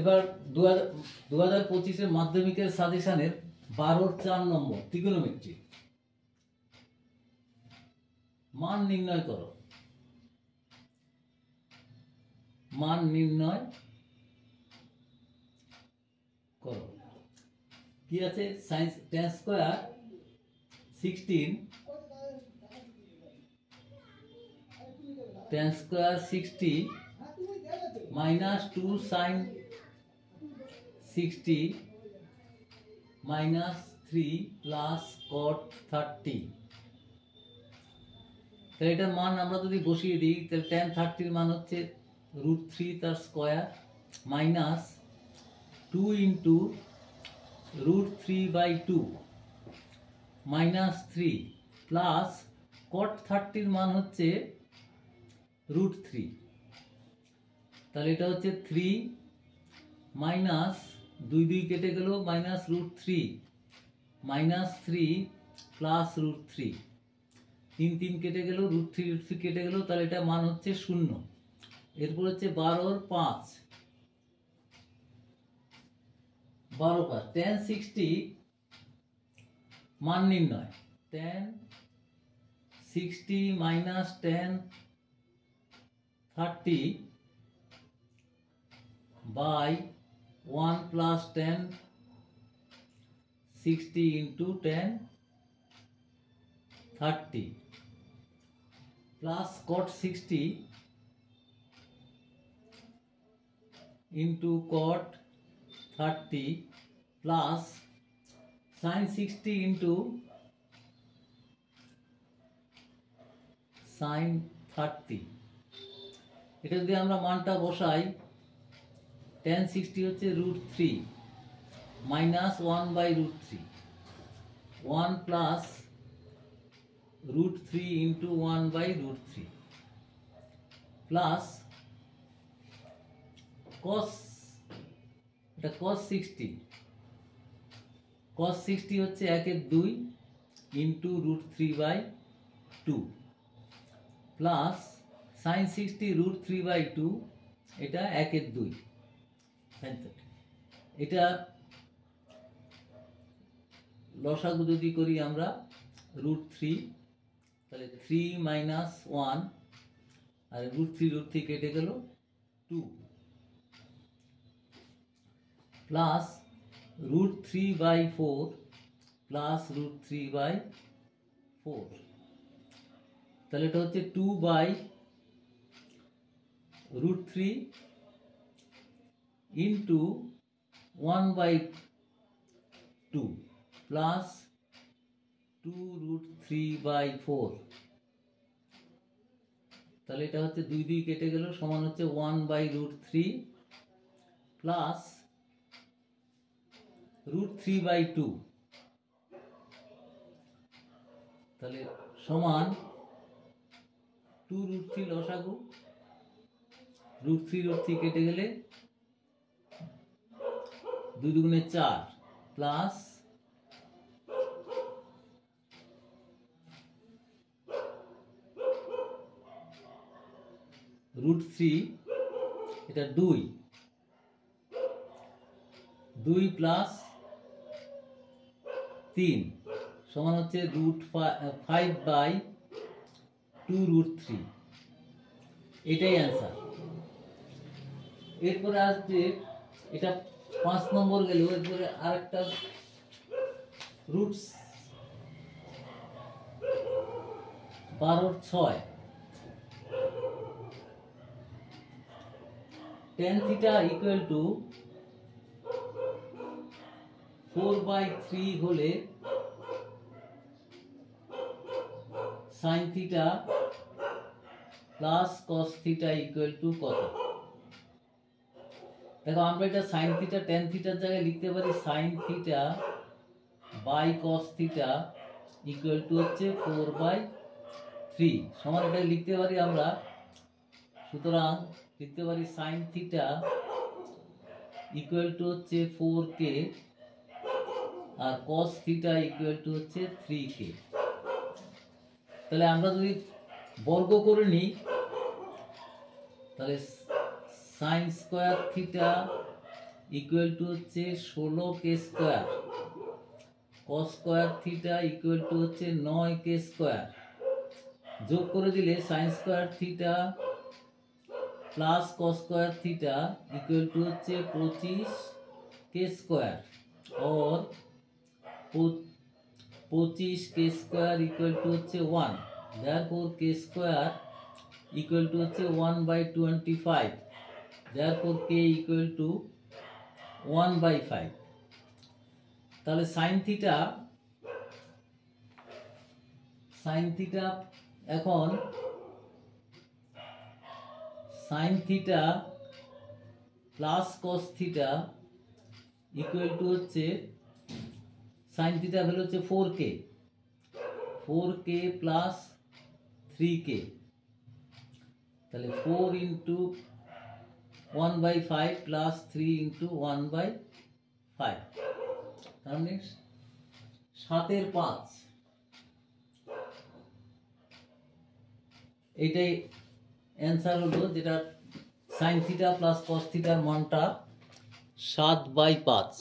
এবার 2025-এর মাধ্যমিকের সাজেশনের 12-4 নম্বর ত্রিকোণমিতি মান নির্ণয় করো। মান নির্ণয় করো কি আছে? Sine tan square 16 tan square 60 minus 2 sin 60 minus 3 plus cot 30। তাহলে এটার মান আমরা যদি বসিয়ে দিই তাহলে tan 30 এর মান হচ্ছে √3 তার square minus 2 into √3/2 minus 3 plus cot 30 এর মান হচ্ছে √3। তাহলে এটা হচ্ছে 3 মাইনাস 2 2 কেটে গেল মাইনাস √3 মাইনাস 3 প্লাস √3 3 3 কেটে গেল √3 কেটে গেল তাহলে এটা মান হচ্ছে 0। এরপর হচ্ছে 12 5 tan 60 মান নির্ণয়। tan 60 minus tan 30 by 1 plus tan 60 into tan 30 plus cot 60 into cot 30 plus sin 60 into sin 30। এটা যদি আমরা মানটা বসাই tan 60 হচ্ছে √3 minus 1/√3 1 plus √3 into 1/√3 plus cos এটা cos 60 হচ্ছে 1/2 into √3/2 প্লাস sin 60 √3/2 এটা 1/2। এটা লসাগু যদি করি আমরা √3 তাহলে 3 মাইনাস 1 আর √3 কেটে গেল 2 প্লাস √3/4 প্লাস √3/4 তাহলে এটা হচ্ছে 2/√3 into 1/2 plus 2√3/4 তাহলে এটা হচ্ছে 2 2 কেটে গেল সমান হচ্ছে 1/√3 প্লাস √3/2 তাহলে সমান 2√3 লসাগু √3 কেটে গেলে 2 2 4 প্লাস √3 এটা 2 প্লাস 3 সমান হচ্ছে √5/2√3 এটাই অ্যান্সার। এরপরে আসবে এটা 5 নম্বর গেল। এরপরে আরেকটা √12 6 tan theta equal to 4/3 হলে sin theta plus cos theta equal to কত? দেখো আমরা এটা sin theta tan theta এর জায়গায় লিখতে পারি sin theta by cos theta equal to হচ্ছে 4/3 সমান এটা লিখতে পারি আমরা। সুতরাং লিখতে পারি sin theta equal to হচ্ছে 4k R cos theta equal to হচ্ছে 3k। তাহলে আমরা যদি বর্গ করে নিই তাহলে sin square theta equal to হচ্ছে 16k square, cos square theta equal to হচ্ছে 9k স্কোয়ার, যোগ করে দিলে sine square theta plus cos square theta equal to হচ্ছে 25k স্কোয়ার और 25k স্কোয়ার ইকুয়াল টু হচ্ছে 1, therefore k square equal to হচ্ছে 1/25, therefore k equal to 1/5। তাহলে sine theta এখন sine theta plus cos theta equal to হচ্ছে sine theta value হচ্ছে 4k plus 3k, তাহলে 4 into 1/5 plus 3 into 1/5, তাহলে 7/5। এটাই answer হলো, যেটা সাইন থিটা প্লাস কস থিটার মানটা 7/5।